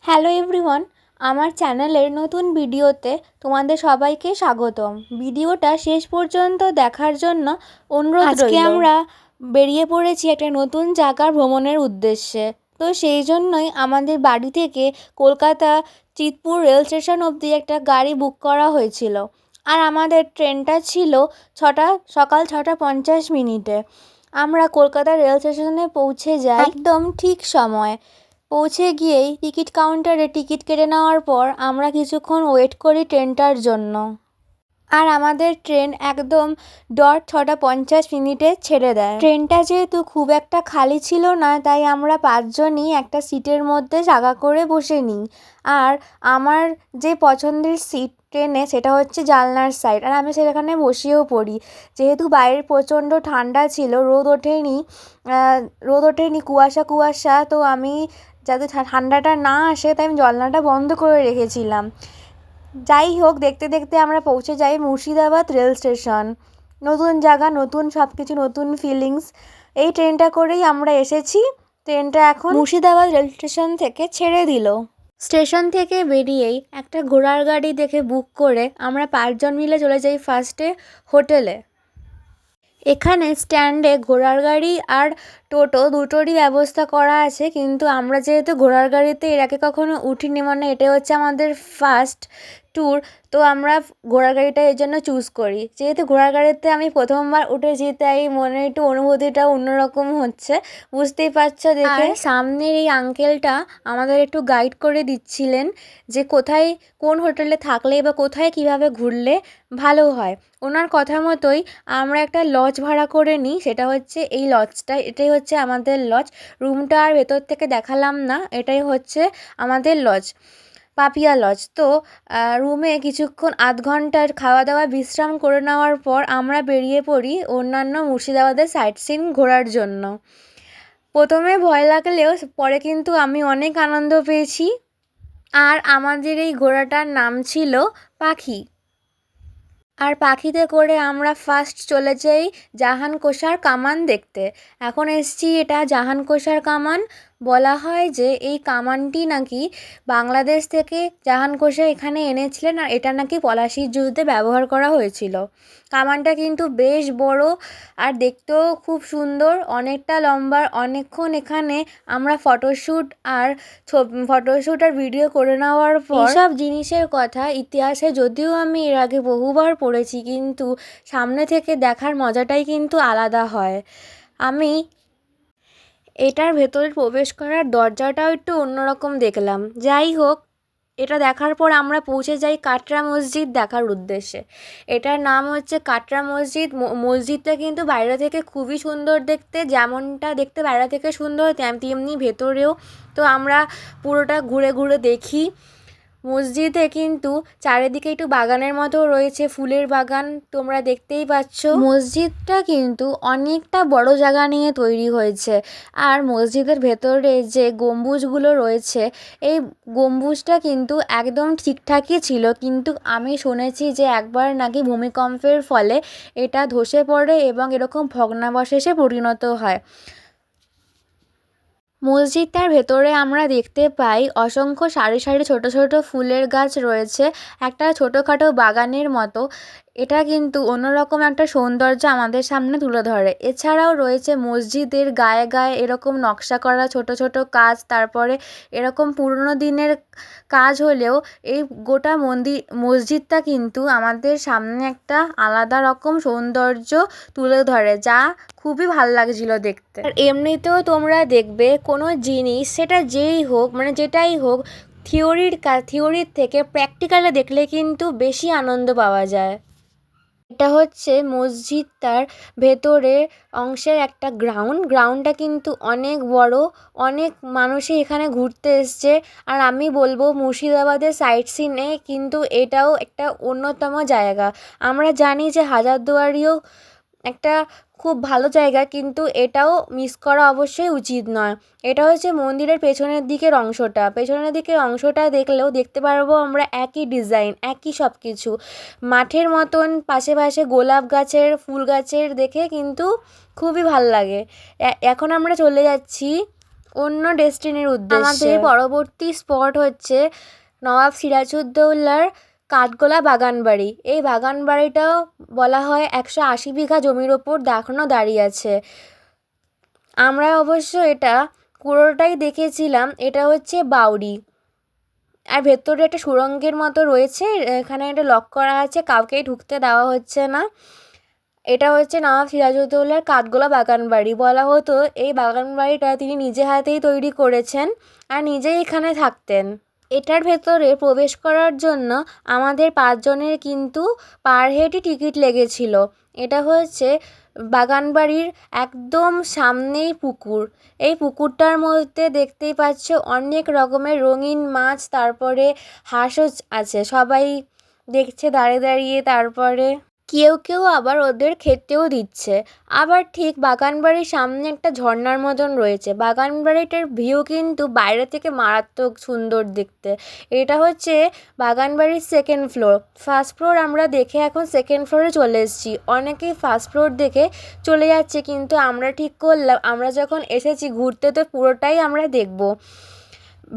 Hello everyone, আমার চ্যানেলের নতুন ভিডিওতে তোমাদের সবাইকে স্বাগতম। ভিডিওটা শেষ পর্যন্ত দেখার জন্য অনুরোধ রইল। আজকে আমরা বেরিয়ে পড়েছি একটা নতুন জায়গা ভ্রমণের উদ্দেশ্যে। তো সেই জন্যই আমাদের বাড়ি থেকে কলকাতা চিতপুর রেল স্টেশন অবধি একটা গাড়ি বুক করা হয়েছিল। আর আমাদের ট্রেনটা ছিল সকাল 6:50 আমরা কলকাতা রেল স্টেশনে পৌঁছে যাই একদম ঠিক সময়। পৌঁছে গিয়েই টিকিট কাউন্টারে টিকিট কেটে নেওয়ার পর আমরা কিছুক্ষণ ওয়েট করি ট্রেনটার জন্য। আর আমাদের ট্রেন একদম 6:50 ছেড়ে দেয়। ট্রেনটা যেহেতু খুব একটা খালি ছিল না, তাই আমরা 5 জনই একটা সিটের মধ্যে জায়গা করে বসে নিই। আর আমার যে পছন্দের সিট ট্রেনে সেটা হচ্ছে জানলার সাইড, আর আমি সেখানে বসেও পড়ি। যেহেতু বাইরে প্রচণ্ড ঠান্ডা ছিল, রোদ ওঠেনি, কুয়াশা, তো আমি যাতে ঠান্ডাটা না আসে তাই আমি জানলাটা বন্ধ করে রেখেছিলাম। যাই হোক, দেখতে দেখতে আমরা পৌঁছে যাই মুর্শিদাবাদ রেল স্টেশন। নতুন জায়গা, নতুন সব কিছু, নতুন ফিলিংস। এই ট্রেনটা করেই আমরা এসেছি। ট্রেনটা এখন মুর্শিদাবাদ রেল স্টেশন থেকে ছেড়ে দিল। স্টেশন থেকে বেরিয়েই একটা ঘোড়ার গাড়ি দেখে বুক করে আমরা 5 জন মিলে চলে যাই ফার্স্টে হোটেলে। এখানে স্ট্যান্ডে ঘোড়ার গাড়ি আর টোটো দুটোরই ব্যবস্থা করা আছে, কিন্তু আমরা যেহেতু ঘোড়ার গাড়িতে এর আগে কখনো উঠিনি, মানে এটা হচ্ছে আমাদের ফার্স্ট ট্যুর, তো আমরা ঘোড়ার গাড়িটা এর জন্য চুজ করি। যেহেতু ঘোড়ার গাড়িতে আমি প্রথমবার উঠেছি, তাই মনে একটু অনুভূতিটা অন্যরকম হচ্ছে, বুঝতেই পারছো দেখে। সামনের এই আঙ্কেলটা আমাদের একটু গাইড করে দিচ্ছিলেন যে কোথায় কোন হোটেলে থাকলে বা কোথায় কিভাবে ঘুরলে ভালো হয়। ওনার কথা মতোই আমরা একটা লজ ভাড়া করে নিই, সেটা হচ্ছে এই লজটা। এটাই হচ্ছে আমাদের লজ। রুমটা আর ভেতর থেকে দেখালাম না, এটাই হচ্ছে আমাদের লজ, পাপিয়া লজ। তো রুমে কিছুক্ষণ আধ ঘন্টার খাওয়া দাওয়া বিশ্রাম করে নেওয়ার পর আমরা বেরিয়ে পড়ি অন্যান্য মুর্শিদাবাদের সাইট সিন ঘোরার জন্য। প্রথমে ভয় লাগলেও পরে কিন্তু আমি অনেক আনন্দ পেয়েছি। আর আমাদের এই ঘোড়াটার নাম ছিল পাখি। আর পাখিতে করে আমরা ফার্স্ট চলে যাই জাহান কোষার কামান দেখতে। এখন এসছি এটা জাহান কোষার কামান। বলা হয় যে এই কামানটি নাকি বাংলাদেশ থেকে জাহান কোষা এখানে এনেছিলেন, আর এটা নাকি পলাশির যুদ্ধে ব্যবহার করা হয়েছিল। কামানটা কিন্তু বেশ বড় আর দেখতেও খুব সুন্দর, অনেকটা লম্বা। অনেকক্ষণ এখানে আমরা ফটোশ্যুট আর ভিডিও করে নেওয়ার পর সব জিনিসের কথা ইতিহাসে যদিও আমি এর আগে বহুবার পড়েছি, কিন্তু সামনে থেকে দেখার মজাটাই কিন্তু আলাদা হয়। আমি এটার ভেতরে প্রবেশ করার দরজাটাও একটু অন্যরকম দেখলাম। যাই হোক, এটা দেখার পর আমরা পৌঁছে যাই কাটরা মসজিদ দেখার উদ্দেশ্যে। এটার নাম হচ্ছে কাটরা মসজিদ। মসজিদটা কিন্তু বাইরে থেকে খুবই সুন্দর দেখতে, যেমনটা দেখতে বাইরে থেকে সুন্দর তেমনি ভেতরেও। তো আমরা পুরোটা ঘুরে ঘুরে দেখি। মসজিদে কিন্তু চারিদিকে একটু বাগানের মতো রয়েছে, ফুলের বাগান, তোমরা দেখতেই পাচ্ছ। মসজিদটা কিন্তু অনেকটা বড় জায়গা নিয়ে তৈরি হয়েছে। আর মসজিদের ভেতরে যে গম্বুজগুলো রয়েছে, এই গম্বুজটা কিন্তু একদম ঠিকঠাকই ছিল, কিন্তু আমি শুনেছি যে একবার নাকি ভূমিকম্পের ফলে এটা ধসে পড়ে এবং এরকম ভগ্নাবশেষে পরিণত হয়। মসজিদটার ভেতরে আমরা দেখতে পাই অসংখ্য সারি সারি ছোট ছোট ফুলের গাছ রয়েছে, একটা ছোটোখাটো বাগানের মতো। এটা কিন্তু অন্যরকম একটা সৌন্দর্য আমাদের সামনে তুলে ধরে। এছাড়াও রয়েছে মসজিদের গায়ে গায়ে এরকম নকশা করা ছোট ছোট কাজ, তারপরে এরকম পুরনো দিনের কাজ হলেও এই গোটা মসজিদটা কিন্তু আমাদের সামনে একটা আলাদা রকম সৌন্দর্য তুলে ধরে, যা খুবই ভাল লাগছিল দেখতে। আর এমনিতেও তোমরা দেখবে কোনো জিনিস, সেটা যেই হোক, মানে যেটাই হোক, থিওরির থেকে প্র্যাকটিক্যালে দেখলে কিন্তু বেশি আনন্দ পাওয়া যায়। এটা হচ্ছে মসজিদটার ভেতরে অংশের একটা গ্রাউন্ডটা কিন্তু অনেক বড়, অনেক মানুষই এখানে ঘুরতে এসছে। আর আমি বলবো মুর্শিদাবাদের সাইট সিনে কিন্তু এটাও একটা অন্যতম জায়গা। আমরা জানি যে হাজারদুয়ারিও একটা খুব ভালো জায়গা, কিন্তু এটাও মিস করা অবশ্যই উচিত নয়। এটা হচ্ছে মন্দিরের পেছনের দিকের অংশটা দেখলেও দেখতে পারবো আমরা একই ডিজাইন, একই সব কিছু মাঠের মতন, পাশে পাশে গোলাপ গাছের, ফুল গাছের দেখে কিন্তু খুবই ভাল লাগে। এখন আমরা চলে যাচ্ছি অন্য ডেস্টিনির উদ্দেশ্যে। আমাদের পরবর্তী স্পট হচ্ছে নবাব সিরাজউদ্দৌলার কাঠগোলা বাগানবাড়ি। এই বাগানবাড়িটাও বলা হয় 180 বিঘা জমির ওপর এখনও দাঁড়িয়ে আছে। আমরা অবশ্য এটা পুরোটাই দেখেছিলাম। এটা হচ্ছে বাউরি, আর ভেতরে একটা সুড়ঙ্গের মতো রয়েছে, এখানে একটা লক করা আছে, কাউকেই ঢুকতে দেওয়া হচ্ছে না। এটা হচ্ছে নবাব সিরাজউদ্দৌলার কাঠগোলা বাগানবাড়ি। বলা হতো এই বাগানবাড়িটা তিনি নিজে হাতেই তৈরি করেছেন আর নিজেই এখানে থাকতেন। এটার ভেতরে প্রবেশ করার জন্য আমাদের 5 জনের কিন্তু পার হেডই টিকিট লেগেছিল। এটা হচ্ছে বাগানবাড়ির একদম সামনেই পুকুর। এই পুকুরটার মধ্যে দেখতেই পাচ্ছ অনেক রকমের রঙিন মাছ, তারপরে হাঁসও আছে। সবাই দেখছে দাঁড়িয়ে দাঁড়িয়ে, তারপরে কেউ কেউ আবার ওদের খেতেও দিচ্ছে। আবার ঠিক বাগানবাড়ির সামনে একটা ঝর্ণার মতন রয়েছে। বাগানবাড়িটার ভিউ কিন্তু বাইরে থেকে মারাত্মক সুন্দর দেখতে। এটা হচ্ছে বাগানবাড়ির 2nd ফ্লোর। ফার্স্ট ফ্লোর আমরা দেখে এখন 2nd ফ্লোরে চলে এসেছি। অনেকেই ফার্স্ট ফ্লোর দেখে চলে যাচ্ছে, কিন্তু আমরা ঠিক করলাম আমরা যখন এসেছি ঘুরতে তো পুরোটাই আমরা দেখব।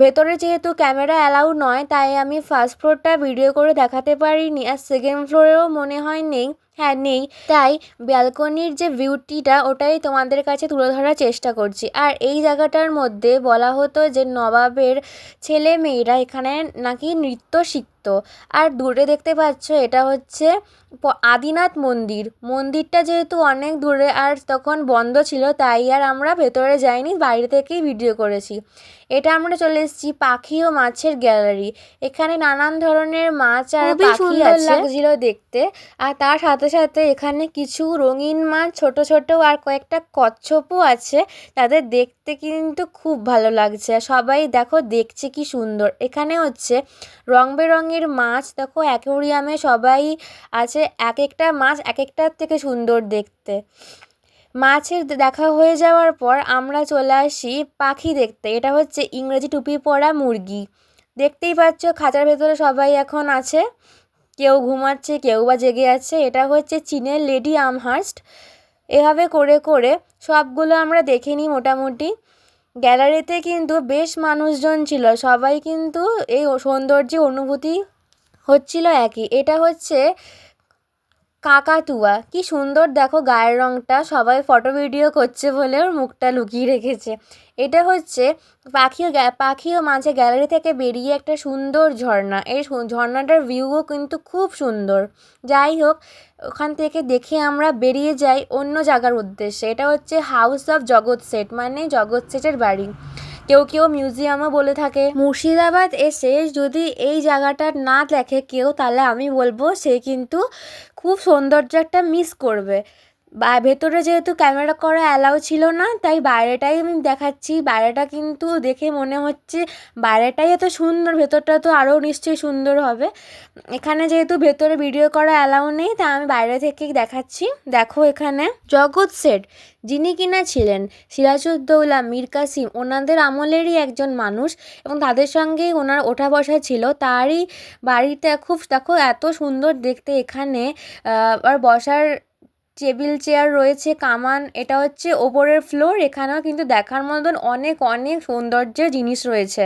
ভেতরে যেহেতু ক্যামেরা অ্যালাউ নয়, তাই আমি ফার্স্ট ফ্লোরটা ভিডিও করে দেখাতে পারিনি, আর 2nd ফ্লোরেও মনে হয় নেই, হ্যাঁ নেই। তাই ব্যালকনির যে ভিউটিটা ওটাই তোমাদের কাছে তুলে ধরার চেষ্টা করছি। আর এই জায়গাটার মধ্যে বলা হতো যে নবাবের ছেলে মেয়েরা এখানে নাকি নৃত্য শিখত। আর দূরে দেখতে পাচ্ছ এটা হচ্ছে আদিনাথ মন্দির। মন্দিরটা যেহেতু অনেক দূরে আর তখন বন্ধ ছিল, তাই আর আমরা ভেতরে যাইনি, বাইরে থেকেই ভিডিও করেছি। এটা আমরা চলে এসেছি পাখি ও মাছের গ্যালারি। এখানে নানান ধরনের মাছ আর পাখি আছে, লাগছিল দেখতে। আর তার সাথে সাথে এখানে কিছু রঙিন মাছ, ছোট ছোট, আর কয়েকটা কচ্ছপও আছে। তাদের দেখতে কিন্তু খুব ভালো লাগছে। সবাই দেখো দেখছে কি সুন্দর। এখানে হচ্ছে রং বেরঙের মাছ, দেখো অ্যাকোয়ারিয়ামে সবাই আছে। এক একটা মাছ এক একটার থেকে সুন্দর দেখতে। মাছের দেখা হয়ে যাওয়ার পর আমরা চলে আসি পাখি দেখতে। এটা হচ্ছে ইংরেজি টুপি পরা মুরগি। দেখতেই পাচ্ছ খাঁচার ভেতরে সবাই এখন আছে, কেউ ঘুমাচ্ছে কেউ বা জেগে আছে। এটা হচ্ছে চীনের লেডি আমহার্স্ট। এভাবে করে করে সবগুলো আমরা দেখে নিই মোটামুটি। গ্যালারিতে কিন্তু বেশ মানুষজন ছিল, সবাই কিন্তু এই সৌন্দর্যে অনুভূতি হচ্ছিল একই। এটা হচ্ছে কাকাতুয়া, কি সুন্দর দেখো গায়ের রঙটা। সবাই ফটো ভিডিও করছে বলে ওর মুখটা লুকিয়ে রেখেছে। এটা হচ্ছে পাখি ও মাছের গ্যালারি থেকে বেরিয়ে একটা সুন্দর ঝর্ণা। এই ঝর্ণাটার ভিউও কিন্তু খুব সুন্দর। যাই হোক, ওখান থেকে দেখে আমরা বেরিয়ে যাই অন্য জায়গার উদ্দেশ্যে। এটা হচ্ছে হাউস অফ জগৎ শেঠ, মানে জগৎ শেঠের বাড়ি। কেউ কেউ মিউজিয়ামও বলে থাকে। মুর্শিদাবাদ এসে যদি এই জায়গাটা না দেখে কেউ, তাহলে আমি বলবো সে কিন্তু খুব সৌন্দর্য একটা মিস করবে। ভেতরে যেহেতু ক্যামেরা করা অ্যালাউ ছিল না, তাই বাইরেটাই আমি দেখাচ্ছি। বাইরেটা কিন্তু দেখে মনে হচ্ছে বাইরেটাই এত সুন্দর, ভেতরটা তো আরও নিশ্চয়ই সুন্দর হবে। এখানে যেহেতু ভেতরে ভিডিও করা অ্যালাউ নেই, তাই আমি বাইরে থেকেই দেখাচ্ছি। দেখো এখানে জগৎ শেঠ, যিনি কিনা ছিলেন সিরাজউদ্দৌলা, মীর কাসিম ওনাদের আমলেরই একজন মানুষ, এবং তাদের সঙ্গেই ওনার ওঠা বসা ছিল। তারই বাড়িতে খুব দেখো এত সুন্দর দেখতে। এখানে আর বসার টেবিল চেয়ার রয়েছে, কামান। এটা হচ্ছে ওপরের ফ্লোর। এখানেও কিন্তু দেখার মতন অনেক অনেক সৌন্দর্যের জিনিস রয়েছে।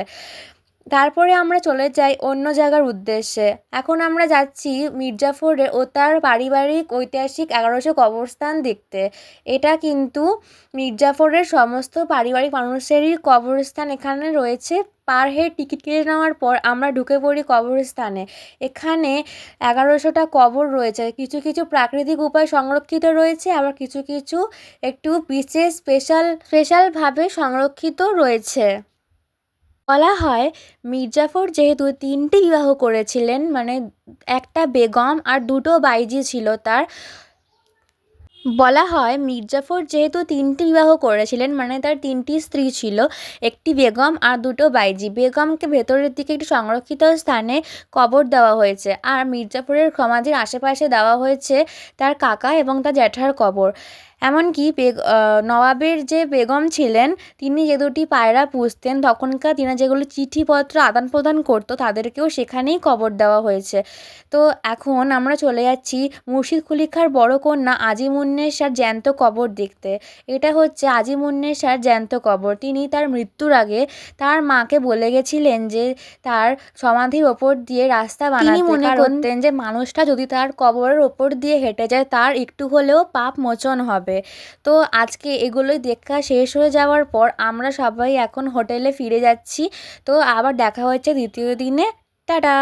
তারপরে আমরা চলে যাই অন্য জায়গার উদ্দেশ্যে। এখন আমরা যাচ্ছি মির্জাফরে ও তার পারিবারিক ঐতিহাসিক 1100 কবরস্থান দেখতে। এটা কিন্তু মির্জাফরের সমস্ত পারিবারিক মানুষেরই কবরস্থান এখানে রয়েছে। পার হেড টিকিট কেটে নেওয়ার পর আমরা ঢুকে পড়ি কবরস্থানে। এখানে 1100টা কবর রয়েছে। কিছু কিছু প্রাকৃতিক উপায় সংরক্ষিত রয়েছে, আবার কিছু কিছু একটু বিশেষ স্পেশালভাবে সংরক্ষিত রয়েছে। বলা হয় মির্জাফর যেহেতু 3টি বিবাহ করেছিলেন, মানে একটা বেগম আর 2টো বাইজি ছিল তার। বলা হয় মির্জাফর যেহেতু 3টি বিবাহ করেছিলেন, মানে তার 3টি স্ত্রী ছিল, একটি বেগম আর 2টো বাইজি। বেগমকে ভেতরের দিকে একটি সংরক্ষিত স্থানে কবর দেওয়া হয়েছে, আর মির্জাফরের সমাধির আশেপাশে দেওয়া হয়েছে তার কাকা এবং তার জ্যাঠার কবর। এমনকি নবাবের যে বেগম ছিলেন তিনি যে দুটি পায়রা পুষতেন তখনকার দিনে যেগুলো চিঠিপত্র আদান প্রদান করতো তাদেরকেও সেখানেই কবর দেওয়া হয়েছে। তো এখন আমরা চলে যাচ্ছি মুর্শিদ কুলি খাঁর বড় কন্যা আজিমুন্নেসার জ্যান্ত কবর দেখতে। এটা হচ্ছে আজিমুন্নেসার জ্যান্ত কবর। তিনি তার মৃত্যুর আগে তার মাকে বলে গেছিলেন যে তার সমাধির ওপর দিয়ে রাস্তা বানাতে। তিনি মনে করতেন যে মানুষটা যদি তার কবরের ওপর দিয়ে হেঁটে যায় তার একটু হলেও পাপ মোচন হবে। তো আজকে এগুলোই দেখা শেষ হয়ে যাওয়ার পর আমরা সবাই এখন হোটেলে ফিরে যাচ্ছি। তো আবার দেখা হচ্ছে দ্বিতীয় দিনে। টাটা।